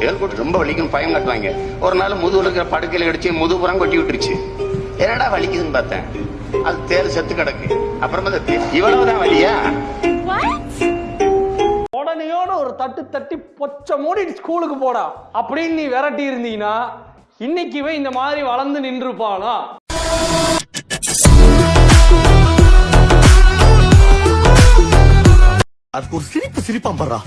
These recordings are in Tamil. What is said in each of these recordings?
தேல் கொட்டு ரொம்ப வலிக்கும் பயம் காட்டுவாங்க. ஒரு நாள் முதுகுல இருக்கிற படுக்கையில அடிச்சு முதுகுப்புறம் கொட்டி விட்டுருச்சு. என்னடா வலிக்குதுன்னு பார்த்தேன், அது தேல் செத்து கிடக்கு. அப்புறமா இவ்வளவுதான் வலியா? உடனேயோட ஒரு தட்டு தட்டி பொச்ச மூடி ஸ்கூலுக்கு போடா அப்படின்னு நீ விரட்டி இருந்தீங்கன்னா இன்னைக்குவே இந்த மாதிரி வளர்ந்து நின்றுப்பானா? அதுக்கு ஒரு சிரிப்பு சிரிப்பான் பண்றா.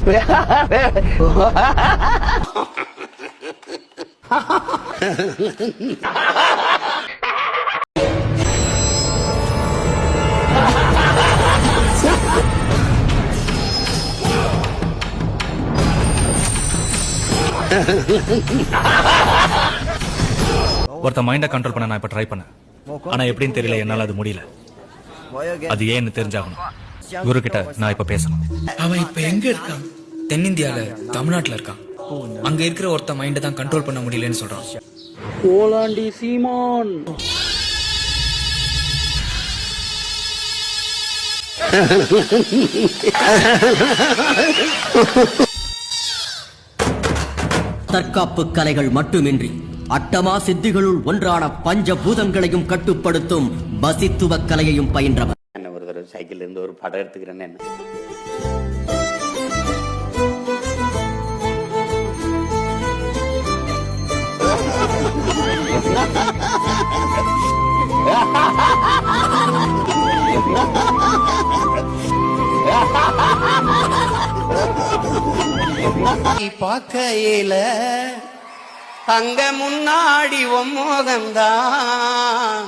ஒருத்த மைண்ட கண்ட்ரோல் பண்ண நான் இப்ப ட்ரை பண்ணேன். ஆனா எப்படின்னு தெரியல, என்னால அது முடியல. அது ஏன்னு தெரிஞ்சாகணும். குரு கிட்ட நான் இப்ப பேசணும். அவன் இப்ப எங்க இருக்கான்? தென்னிந்தியால, தமிழ்நாட்டுல இருக்கான். அங்க இருக்கிற ஒருத்த மைண்ட தான் கண்ட்ரோல் பண்ண முடியலன்னு சொல்றான். கோலாண்டி சீமான். தற்காப்பு கலைகள் மட்டுமின்றி அட்டமா சித்திகளுள் ஒன்றான பஞ்சபூதங்களையும் கட்டுப்படுத்தும் பசித்துவ கலையையும் பயின்றவர். என்ன ஒரு தடவை சைக்கிள் இருந்து ஒரு படம் எடுத்துக்கிறேன்னு என்ன பார்க்கையில அங்க முன்னாடி மோகம்தான்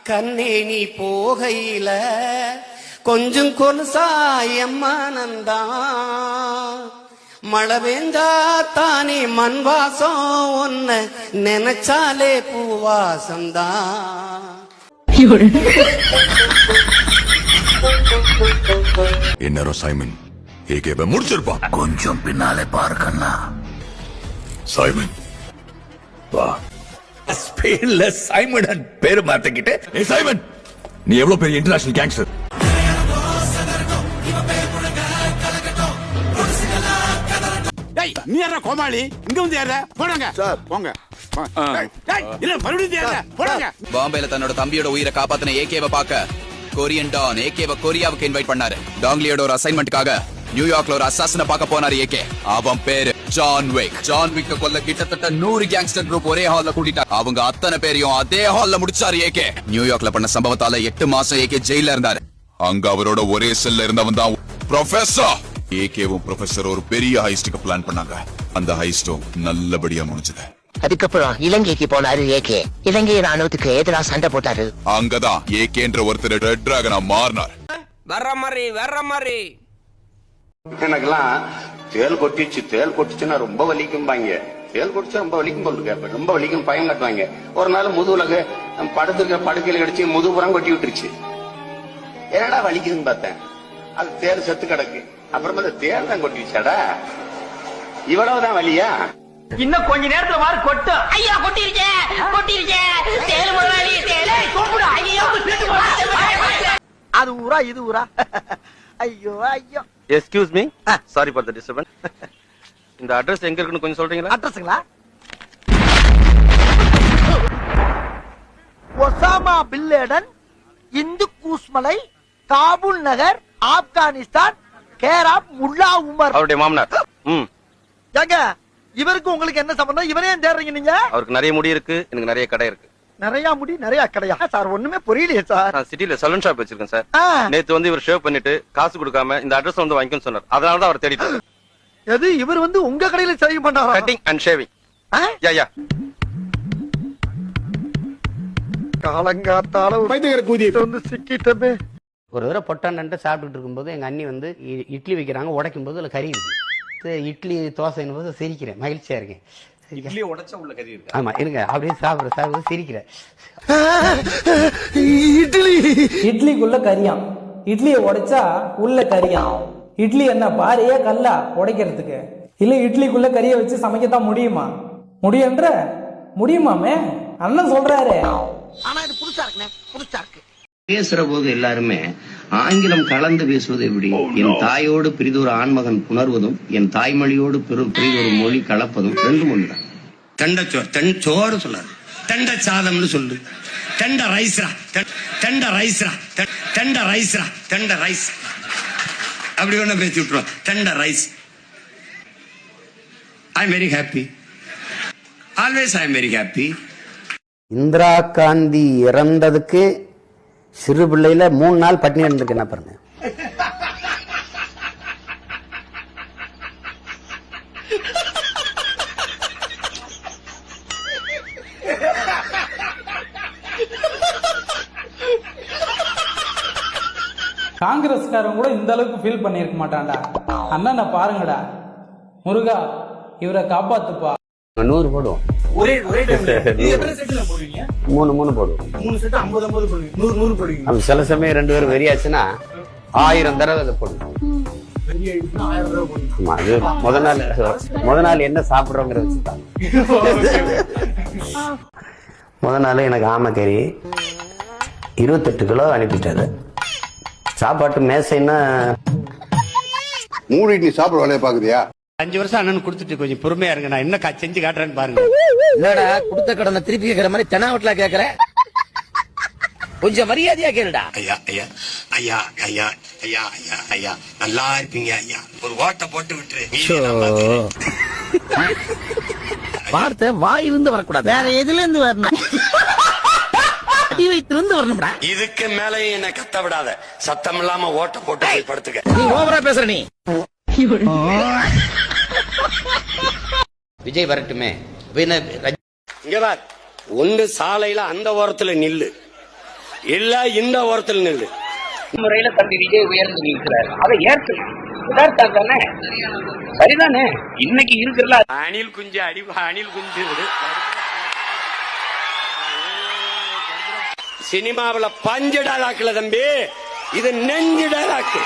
கண்ணே நீ போகையில கொஞ்சம் கொலுசாயம்மானந்தான் மழை பெஞ்சா தானே மண் வாசம் ஒன்ன நினைச்சாலே பூவாசம்தான். என்னரோ சைமன் ஏகேவ முடிச்சிருப்பான். கொஞ்சம் பின்னாலே பார்க்கண்ணா. சைமன் வா. ஸ்பெயின்ல சைமன் பேரு மாத்திக்கிட்டு, ஏ சைமன் நீ எவ்வளவு பெரிய இன்டர்நேஷனல் கேங்ஸ்டர். நீ யாரா கோமாளி? இங்க வந்து யாரா? போடுங்க சார், போங்க. இல்ல மறுபடியும் யாரா? போடுங்க. பாம்பேல தன்னோட தம்பியோட உயிரை காப்பாத்தின ஏகேவை பார்க்க கொரியன் டான் ஏகேவை கொரியாவுக்கு இன்வைட் பண்ணாரு. டாங்லியோட ஒரு அசைன்மெண்ட்காக நியூயார்க்ல ஒரு அசாசின பார்க்க போனாரு ஏகே. அவன் பேரு ஜான் விக். ஜான் விக்க கொல்ல கிட்டத்தட்ட 100 கேங்ஸ்டர் குரூப் ஒரே ஹால்ல கூட்டிட்டாங்க. அவங்க அத்தனை பேரையும் அதே ஹால்ல முடிச்சாரு ஏகே. நியூயார்க்ல பண்ண சம்பவத்தால 8 மாசம் ஏகே ஜெயில இருந்தாரு. அங்க அவரோட ஒரே செல்ல இருந்தவன் தான் ப்ரொஃபசர். ஏகேவும் ப்ரொஃபசர் ஒரு பெரிய ஹைஸ்டுக்கு பிளான் பண்ணாங்க. அந்த ஹைஸ்டும் நல்லபடியா முடிஞ்சது. அதுக்கப்புறம் இலங்கைக்கு போனாரு ஏகே. இலங்கை ராணுவத்துக்கு எதிராக சண்டை போட்டாரு. அங்கதான் ஏகேன்ற ஒருத்தர் ரெட் டிராகனா மாறினார். வர்ற மாதிரி எனக்கெல்லாம் தேல் கொட்டிச்சுன்னா ரொம்ப வலிக்கும்பாங்க. தேல் கொட்டிச்சா ரொம்ப வலிக்கும் போட்டு ரொம்ப வலிக்கும் பயம் காட்டுவாங்க. ஒரு நாள் முதுகுல படுத்துருக்க படுக்கையில அடிச்சு முதுகுப்புறம் கொட்டி விட்டுருச்சு. என்னடா வலிக்குதுன்னு பார்த்தேன், அது தேல் செத்து கிடக்கு. அப்புறமா தேல் தான் கொட்டிடுச்சாடா? இவ்வளவுதான் வலியா? இன்னும் கொஞ்ச நேரத்துல மாதிரி கொட்டு. ஐயா கொட்டிருச்சே. தேல் முதலாளி தேலை கொம்புடா. ஐயோ அது ஊரா இது ஊரா? ஐயோ ஐயோ. Excuse me, sorry for the disturbance. இந்த அட்ரஸ் எங்க இருக்குன்னு கொஞ்சம் சொல்றீங்களா? அட்ரஸ்ங்களா? ஒசாமா பின் லேடன், இந்து கூஸ்மலை, காபூல் நகர், ஆப்கானிஸ்தான், கேர் ஆப் முல்லா உமர். அவருடைய மாமனார். ஏங்க இவருக்கு உங்களுக்கு என்ன சம்பந்தம்? இவரே ஏன் தேடுறீங்க நீங்க? அவருக்கு நிறைய முடி இருக்கு, எனக்கு நிறைய கடை இருக்கு. நிறைய முடி நிறைய கடையா சார்? ஒண்ணுமே புரியலையே சார். நான் சிட்டில சலூன் ஷாப் வச்சிருக்கேன் சார். நேத்து வந்து இவர் ஷேவ் பண்ணிட்டு காசு கொடுக்காம இந்த அட்ரஸ் வந்து வாங்கிக்கணும்னு சொன்னார். அதனால தான் அவர் தேடிட்டாரு. எது இவர் வந்து உங்க கடையில சேவிங் பண்றாரா? Cutting and shaving. யா காலங்காத்தால வந்து சிக்கிட்டமே. ஒரு தடவை பொட்டாண்டு சாப்பிட்டுட்டு இருக்கும்போது எங்க அண்ணி வந்து இட்லி வைக்கிறாங்க. உடைக்கும் போது அதுல கறி இருக்கு. இட்லி தோசைன்னு போது சிரிக்கிறேன், மகிழ்ச்சியா இருக்கேன். இட்லியை உடைச்சா உள்ள கறி இருக்கு. ஆமா இருங்க, அப்படியே சாப்பிடுறது சிரிக்கிறேன். இட்லிக்குள்ள கறியாம், இட்லியை உடைச்சா உள்ள கறியாம். இட்லி என்ன பாறையே கல்லா உடைக்கிறதுக்கு? இல்ல இட்லிக்குள்ள கறியை வச்சு சமைக்கத்தான் முடியுமா? முடியுமாமே அண்ணன் சொல்றாரு. ஆனா இது புதுசா இருக்குண்ணே, புதுசா இருக்கு. பேசுற போது எல்லாருமே ஆங்கிலம் கலந்து பேசுவது எப்படி? என் தாயோடு பிரிதொரு ஆண்மகன் புணர்வதும் என் தாய்மொழியோடு பிரிதொரு மொழி கலப்பதும் ரெண்டும் ஒண்ணுதான். தெண்டச்சோறு சோறு சொல்லாது, தெண்ட சாதம்னு சொல்லு. தெண்ட ரைஸ்ரா, தெண்ட ரைஸ்ரா, தெண்ட ரைஸ்ரா, தெண்ட ரைஸ் அப்படி ஒண்ணு பேசி விட்டுருவோம். தெண்ட ரைஸ். I am very happy, always I am very happy. Indira Gandhi இறந்ததுக்கு சிறு பிள்ளையில 3 நாள் பட்டினி இருந்திருக்கு. என்ன பாருங்க. காங்கிரஸ்காரன் கூட இந்த அளவுக்கு ஃபீல் பண்ணியிருக்க மாட்டான்டா. அண்ணனை பாருங்கடா, முருகா இவரை காப்பாத்துப்பா. 100 போடுவோம். ஒரே போடுவீங்க? 3 போடுவோம். 3 செட் 50 போடுவீங்க, 100 போடுவீங்க. அப்ப சில சமயம் 2 பேரும் வெறியாச்சுன்னா 1000 தடவை அதை போடுவோம். ஆமா, அது முத நாள் என்ன சாப்பிடுறோங்கிற வச்சுதான். முத நாள் எனக்கு ஆமைக்கறி 28 கிலோ அனுப்பிட்டாரு. சாப்பாட்டு மேசைன்னா மூடிட்டு நீ சாப்பிட வேலையை பாக்குறியா? 5 வருஷம் அண்ணன் கொடுத்துட்டு கொஞ்சம் பொறுமையா இருங்க, நான் என்ன செஞ்சு காட்டுறேன்னு பாருங்க. என்னடா கொடுத்த கடனை திருப்பி கேட்கிற மாதிரி தெனாவட்ல கேட்கிற? கொஞ்சம் மரியாதையா கேளுடா. ஐயா ஐயா ஐயா ஐயா ஐயா ஐயா ஐயா நல்லா இருப்பீங்க ஐயா, ஒரு ஓட்டை போட்டு விட்டுரு. வார்த்தை வாயிலிருந்து வரக்கூடாது, வேற எதுல இருந்து வரணும்? வைத்திருந்து வரணும்டா. இதுக்கு மேலே என்ன கத்த விடாத, சத்தம் இல்லாம ஓட்ட போட்டு போய் படுத்துக்க. நீ ஓவரா பேசுற. நீ விஜய் வரட்டுமே. இங்க பார், ஒன்று சாலையில அந்த ஓரத்துல நில்லு, இல்ல இந்த ஓரத்துல நில்லு. முறையில தம்பி விஜய் உயர்ந்து நிற்கிறார், அதை ஏற்கனவே சரிதானே? இன்னைக்கு இருக்கிற அணில் குஞ்சு அணில் குஞ்சு சினிமாவில பஞ்சு டாலாக்குல தம்பி, இது நெஞ்சு டாலாக்கு,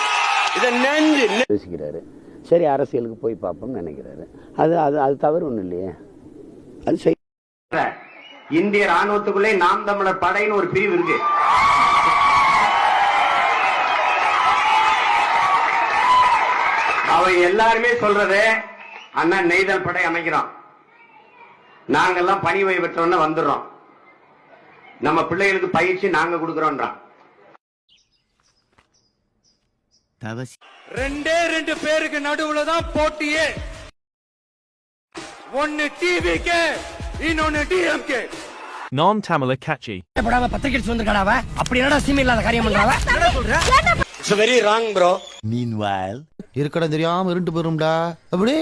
இது நெஞ்சு யோசிக்கிறாரு. சரி, அரசியலுக்கு போய் பார்ப்போம்னு நினைக்கிறாரு. அது தவறு ஒண்ணு இல்லையே. அது சரி. இந்திய ராணுவத்துக்குள்ளே நாம் தமிழர் படைன்னு ஒரு பிரிவு இருக்கு. அவங்க எல்லாருமே சொல்றது, அண்ணா நெய்தல் படை அமைக்கிறோம், நாங்கெல்லாம் பணி ஓய்வு பெற்றோன்னு வந்துடுறோம், நம்ம பிள்ளைகளுக்கு பயிற்சி நாங்க கொடுக்கறோம்ன்றான். 2 பேருக்கு நடுவுலதான் போட்டியே. ஒன்னு டிவிகே, இன்னொன்னு டிஎம்கே. நான் தமிழ காட்சி பத்திரிகை வந்திருக்காடாவ, அப்படி என்னடா சீமை இல்லாத காரியம் பண்றாவ? It's very wrong bro. மீன்வைல் இருக்கடம் தெரியாம இருண்டு போயிரும்டா. அப்படி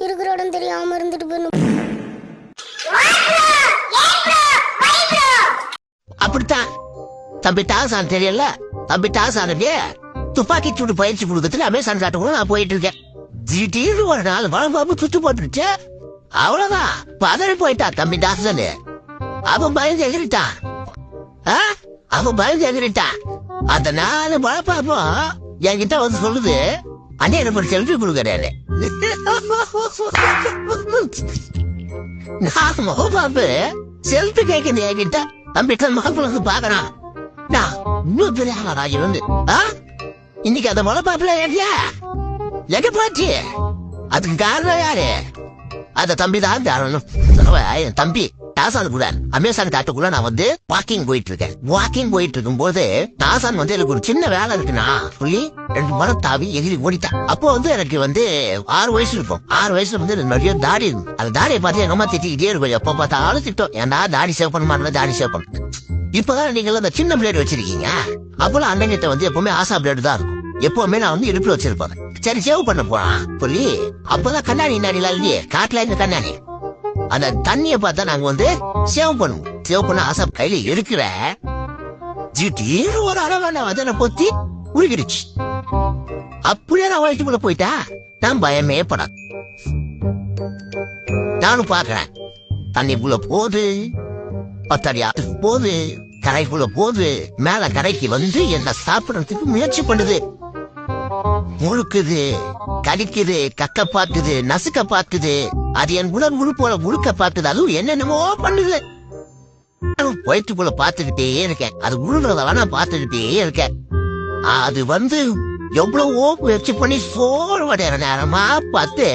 இருக்கிற இடம் தெரியாம இருந்துட்டு போயிடும். அப்படித்தான் தம்பி டாசான் தெரியல. தம்பி டாசானுக்கு துப்பாக்கி சூடு பயிற்சி கொடுக்கறதுல அமேசான் காட்டுக்குள்ள நான் போயிட்டு இருக்கேன். திடீர்னு ஒரு நாள் வளம்பாம்பு சுட்டு போட்டுருச்சு. அவ்வளவுதான், பதறி போயிட்டான் தம்பி டாசானு. அவன் பயந்து எகிரிட்டான். அவன் பயந்து எகிரிட்டான். அதனால வளப்பாப்போம் என்கிட்ட வந்து சொல்லுது, அண்ணே எனக்கு ஒரு செல்ஃபி கொடுக்கறாரு. நான் முகப்பாப்பு செல்ஃபி கேட்குது என்கிட்ட. தம்பி மகப்பழக்கு பாக்குறான். நான் இன்னும் பெரிய ஆளா இருந்து இன்னைக்கு அந்த முளைப்பாப்புல ஏறியா எங்க போச்சு? அதுக்கு காரணம் யாரு? அந்த தம்பி தான் என் தம்பி டாசான் கூட அமேசான் காட்டுக்குள்ள நான் வந்து வாக்கிங் போயிட்டு இருக்கேன். வாக்கிங் போயிட்டு இருக்கும் போது டாசான் வந்து எனக்கு ஒரு சின்ன வேலை இருக்குன்னா சொல்லி 2 மரம் தாவி எகிரி ஓடிட்டான். அப்போ வந்து எனக்கு வந்து 6 வயசு இருக்கும். 6 வயசுல வந்து நிறைய தாடி இருக்கும். அந்த தாடியை பார்த்து எங்க அம்மா திட்டிக்கிட்டே இருக்கும். எப்ப பார்த்தாலும் திட்டம், ஏன்டா தாடி சேவ் பண்ண மாதிரி தாடி சேவ் பண்ண. இப்பதான் நீங்க அந்த சின்ன பிளேடு வச்சிருக்கீங்க. அப்பெல்லாம் அண்ணங்கிட்ட வந்து எப்பவுமே ஆசா பிளேடு தான் இருக்கும். எப்பவுமே நான் வந்து இடுப்புல வச்சிருப்பேன். சரி சேவ் பண்ண போறான் சொல்லி அப்பதான் கண்ணாடி நாடிலாம் இல்லையே, காட்டுல இந்த கண்ணாடி, அந்த தண்ணிய பார்த்தா நாங்க வந்து சேவ் பண்ணுவோம். சேவ் பண்ண ஆசா கையில இருக்கிற திடீர்னு ஒரு அளவான அதனை பொத்தி உருகிடுச்சு. அப்படியே நான் வயிற்றுக்குள்ள போயிட்டா நான் பயமே படாது. நானும் பாக்குறேன் தண்ணிக்குள்ள போகுது, பத்தடியாத்துக்கு போகுது, கரைக்குள்ள போகுது, மேல கரைக்கு வந்து என்ன சாப்பிடறதுக்கு முயற்சி பண்ணுது. முழுக்குது, கடிக்குது, கக்க பாக்குது, நசுக்க பாக்குது, அது என் உடல் உறுப்போல முழுக்க பாக்குது, அதுவும் என்னென்னமோ பண்ணுது. வயிற்றுக்குள்ள பாத்துக்கிட்டே இருக்கேன், அது உழுறத வேணா பாத்துக்கிட்டே இருக்கேன். அது வந்து எவ்வளவோ முயற்சி பண்ணி சோழ்வடைற நேரமா பார்த்து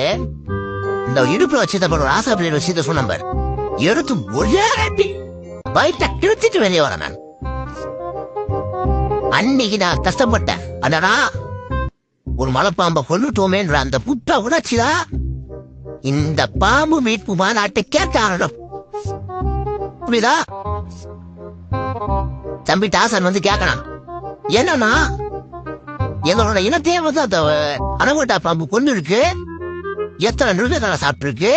இந்த இடுப்புல வச்சிருந்த ஒரு ஆசா பிள்ளைய வச்சு சொன்ன பாரு, எடுத்து ஒரே வயிற்ற கிழிச்சிட்டு வெளியே வர நான். அன்னைக்கு நான் கஷ்டப்பட்டேன். அடடா ஒரு மலைப்பாம்பை கொல்லுட்டோமேன்ற அந்த புத்த உணர்ச்சிதான் இந்த பாம்பு மீட்பு மாநாட்டுக்கே காரணம். புரியுதா? தம்பி டாசன் வந்து கேட்கணும், என்னன்னா எங்களோட இனத்தையே வந்து அந்த அனகோட்டா பாம்பு கொண்டு இருக்கு, எத்தனை நிருபங்களை சாப்பிட்டு இருக்கு,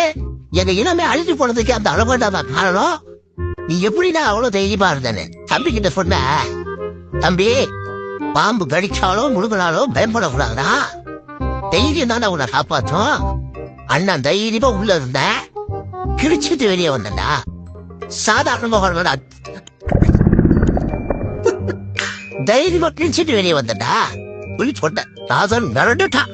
எங்க இனமே அழிஞ்சு போனதுக்கு அந்த அனகோட்டா தான் காரணம். நீ எப்படின்னா அவ்வளவு தைரியமா இருந்தேன்னு தம்பி கிட்ட சொன்ன. தம்பி, பாம்பு கடிச்சாலோ முழுகினாலோ பயப்படக்கூடாதுடா, தைரியம் தானே உன்னை காப்பாற்றும். அண்ணன் தைரியமா உள்ள இருந்த, கிழிச்சிட்டு வெளியே வந்தா சாதாரண தைரியமா கிழிச்சிட்டு வெளியே வந்தா சொல்லி சொன்ன. ராசன் மிரண்டுட்டான்.